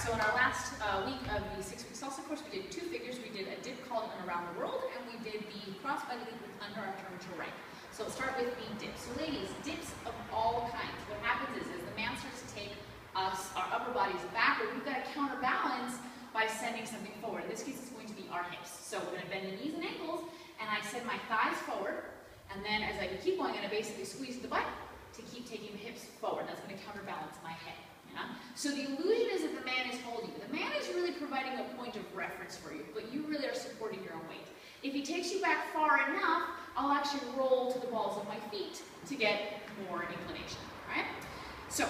so in our last week of the 6-week salsa course, we did 2 figures. We did a dip called an around the world, and we did the cross body leap with underarm turn to right. So let's start with the dips. So ladies, dips of all kinds. What happens is the man starts to take us, our upper bodies backward. We've got to counterbalance by sending something forward. In this case, it's going to be our hips. So we're going to bend the knees and ankles, and I send my thighs forward, and then as I keep going, I'm going to basically squeeze the butt to keep taking the hips forward. That's going to counterbalance my head. Yeah? So the illusion is that the man is holding you. The man is really providing a point of reference for you, but you really are supporting your own weight. If he takes you back far enough, I'll actually roll to the balls of my feet to get more inclination. Right? So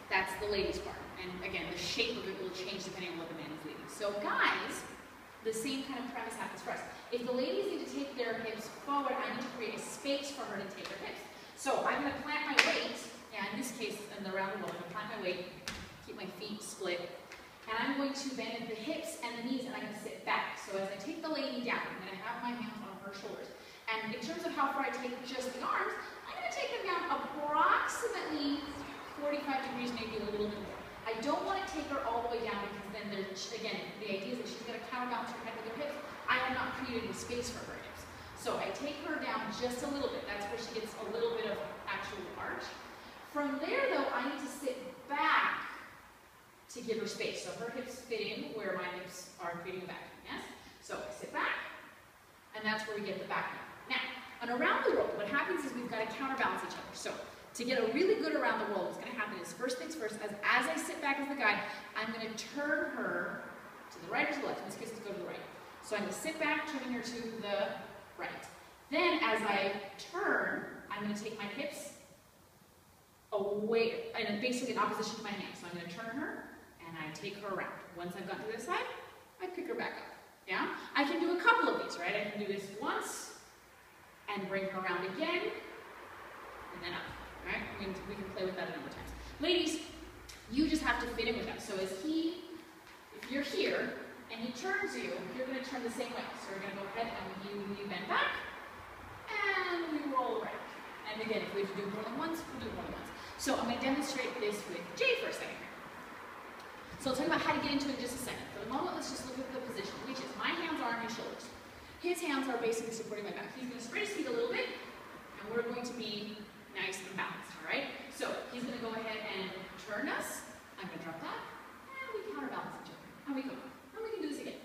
that's the ladies' part. And again, the shape of it will change depending on what the man is leading. So guys, the same kind of premise happens for us. If the ladies need to take their hips forward, I need to create a space for her to take her hips. So I'm going to plant my weight. Yeah, in this case, in the round world, I'm going to plant my weight, keep my feet split, and I'm going to bend the hips and the knees, and I'm going to sit back. So as I take the lady down, I'm going to have my hands on her shoulders. And in terms of how far I take just the arms, I'm going to take them down approximately 45 degrees, maybe a little bit more. I don't want to take her all the way down because then there's, again, the idea is that she's going to counterbalance her head with her hips. I have not created a space for her hips. So I take her down just a little bit. That's where she gets a little bit of actual arch. From there, though, I need to sit back to give her space. So her hips fit in where my hips are creating a vacuum, yes? So I sit back, and that's where we get the vacuum. Now, on around the world, what happens is we've got to counterbalance each other. So to get a really good around the world, what's going to happen is, first things first, as I sit back as the guide, I'm going to turn her to the right or to the left. In this case, let's go to the right. So I'm going to sit back, turning her to the right. Then, as I turn, I'm going to take my hips away, and basically in opposition to my hand. So I'm going to turn her, and I take her around. Once I've gotten to this side, I pick her back up. Yeah? I can do a couple of these, right? I can do this once, and bring her around again, and then up. Right? We can play with that a number of times. Ladies, you just have to fit in with that. So if you're here, and he turns you, you're going to turn the same way. So we're going to go ahead and you bend back, and we roll right. And again, if we have to do more than once, we'll do more than once. So I'm going to demonstrate this with Jay for a second here. So I'll talk about how to get into it in just a second. For the moment, let's just look at the position, which is my hands are on his shoulders. His hands are basically supporting my back. He's going to spread his feet a little bit, and we're going to be nice and balanced, all right? So he's going to go ahead and turn us. I'm going to drop that, and we counterbalance each other. And we go. And we can do this again.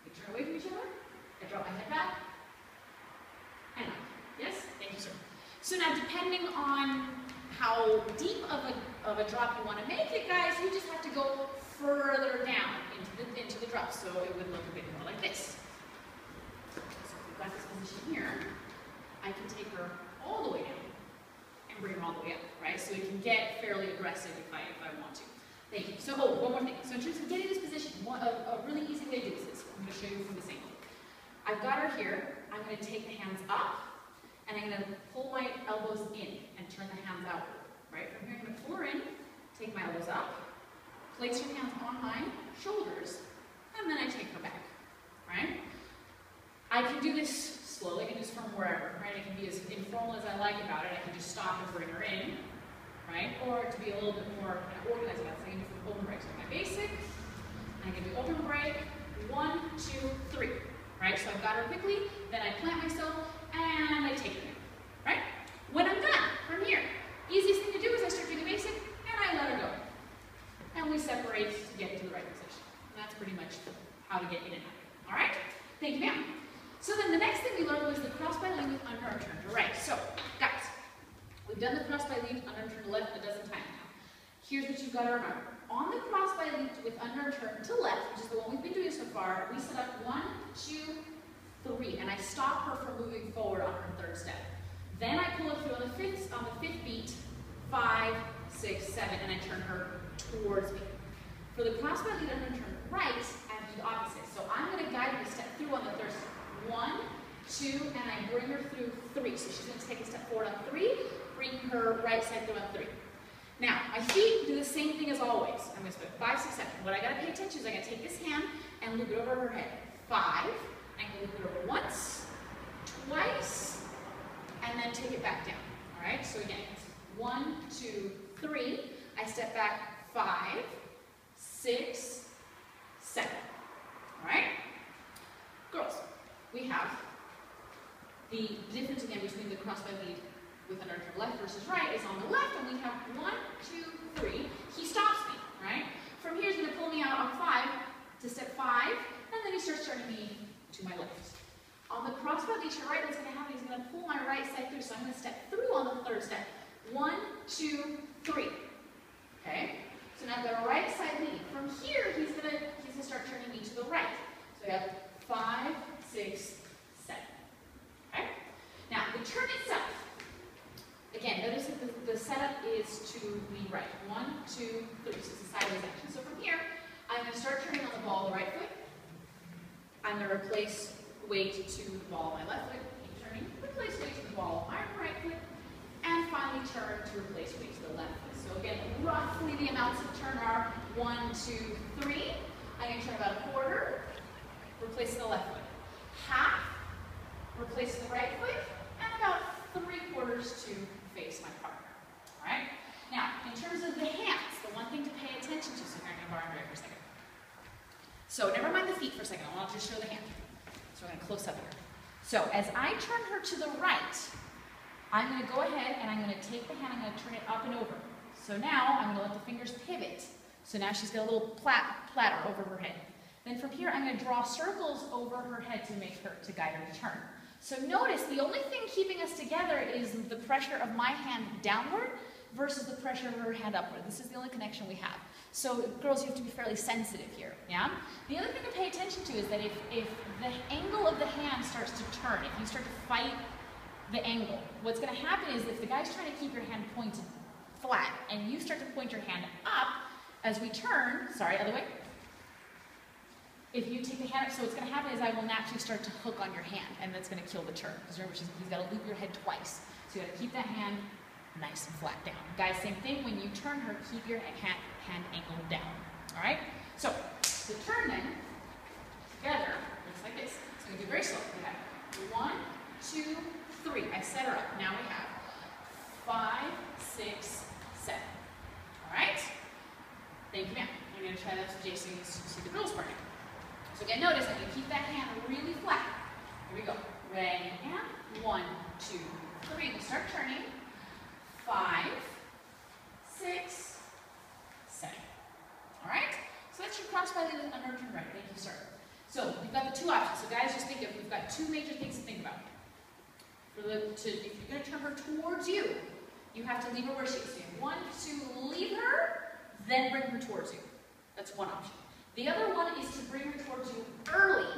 We turn away from each other. I drop my head back, and up. Yes? Thank you, sir. So now, depending on how deep of a drop you want to make it, guys, you just have to go further down into the drop. So it would look a bit more like this. So if we've got this position here, I can take her all the way down and bring her all the way up, right? So it can get fairly aggressive if I want to. Thank you. So, one more thing. So in terms of getting this position, a really easy way to do this is, I'm going to show you from this angle. I've got her here. I'm going to take the hands up, and I'm going to pull my elbows in and turn the hands outward, right? From here, I'm going to pull her in, take my elbows up, place your hands on my shoulders, and then I take her back, right? I can do this slowly. I can do this from wherever, right? I can be as informal as I like about it. I can just stop and bring her in, right? Or to be a little bit more kind of organized about it, so I can do from open break. So my basic, I can do open break, 1, 2, 3, right? So I've got her quickly, then I plant myself, and I take her in, right? When I'm done, from here, easiest thing to do is I start doing the basic, and I let her go. And we separate to get into the right position. And that's pretty much how to get in and out. All right? Thank you, ma'am. So then the next thing we learned was the cross by lead with underarm turn to right. So, guys, we've done the cross by lead, underarm turn to left a dozen times now. Here's what you've got to remember. On the cross by lead with underarm turn to left, which is the one we've been doing so far, we set up 1, 2, 3, and I stop her from moving forward on her third step. Then I pull her through on the fifth beat, 5, 6, 7, and I turn her towards me. For the cross by lead underarm turn right, I do the opposite. So I'm going to guide her to step through on the third step. 1, 2, and I bring her through 3. So she's going to take a step forward on 3, bring her right side through on 3. Now, my feet do the same thing as always. I'm going to split 5, 6, 7. What I got to pay attention is I got to take this hand and loop it over her head. 5, I'm going to loop it over once, twice, and then take it back down. All right, so again, it's 1, 2, 3. I step back 5, 6, 7. All right? Girls, we have the difference again between the crossbody lead with an arch left versus right is on the left, and we have 1, 2, 3. He stops me, right? From here, he's going to pull me out on 5 to step 5, and then he starts turning me to my left. On the crossbody lead to right, what's going to happen is he's going to pull my right side through, so I'm going to step through on the third step. 1, 2, 3. Okay? So now I've got a right side lead. From here, he's gonna start turning me to the right. So I have 5, 6, 7. Okay? Now the turn itself. Again, notice that the setup is to the right. 1, 2, 3. So it's a sideways action. So from here, I'm going to start turning on the ball of the right foot. I'm going to replace weight to the ball of my left foot. Keep turning. Replace weight to the ball of my right foot. And finally turn to replace weight to the left foot. So again, roughly the amounts of turn are 1, 2, 3. I'm going to turn about a quarter, replace the left foot. Half, replace the right foot, and about 3/4 to face my partner. All right? Now, in terms of the hands, the one thing to pay attention to, so here I'm going to borrow Andrea for a second. So never mind the feet for a second, I want to just show the hand. So we're going to close up here. So as I turn her to the right, I'm going to go ahead and I'm going to take the hand, I'm going to turn it up and over. So now I'm going to let the fingers pivot. So now she's got a little platter over her head. Then from here I'm going to draw circles over her head to guide her to turn. So notice the only thing keeping us together is the pressure of my hand downward versus the pressure of her hand upward. This is the only connection we have. So girls, you have to be fairly sensitive here. Yeah? The other thing to pay attention to is that if the angle of the hand starts to turn, if you start to fight the angle, what's going to happen is if the guy's trying to keep your hand pointed flat and you start to point your hand up as we turn, sorry, other way. If you take the hand up, so what's going to happen is I will naturally start to hook on your hand, and that's going to kill the turn. Because remember, he's got to loop your head twice. So you got to keep that hand nice and flat down. Guys, same thing. When you turn her, keep your hand angled down. All right? So the turn then, together, looks like this. So we do very slow. We have 1, 2, 3. I set her up. Now we have 5, 6, 7. All right? Thank you, ma'am. I'm going to try that so Jason can see the girls part now. So again, notice I'm going to keep that hand really flat. Here we go. Ready, and 1, 2, 3. We start turning. 5, 6, 7. All right? So that's your crossbody lead and underarm turn right. Thank you, sir. So we've got the two options. So guys, just think of, we've got two major things to think about. If you're going to turn her towards you, you have to leave her where she is. So you have 1, 2, leave her, then bring her towards you. That's one option. The other one is to bring her towards you early,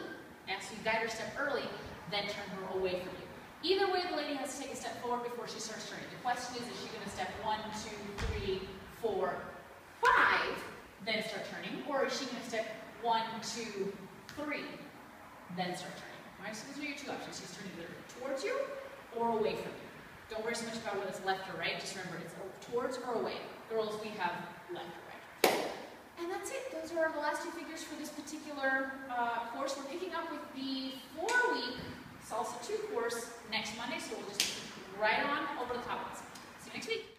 and so you guide her step early, then turn her away from you. Either way, the lady has to take a step forward before she starts turning. The question is she going to step 1, 2, 3, 4, 5, then start turning, or is she going to step 1, 2, 3, then start turning? All right, so those are your two options. She's turning either towards you or away from you. Don't worry so much about whether it's left or right. Just remember it's towards or away. Girls, we have left or right. And that's it. Those are the last two figures for this particular course. We're picking up with the 4-week Salsa 2 course next Monday, so we'll just keep right on over the top. See you next week.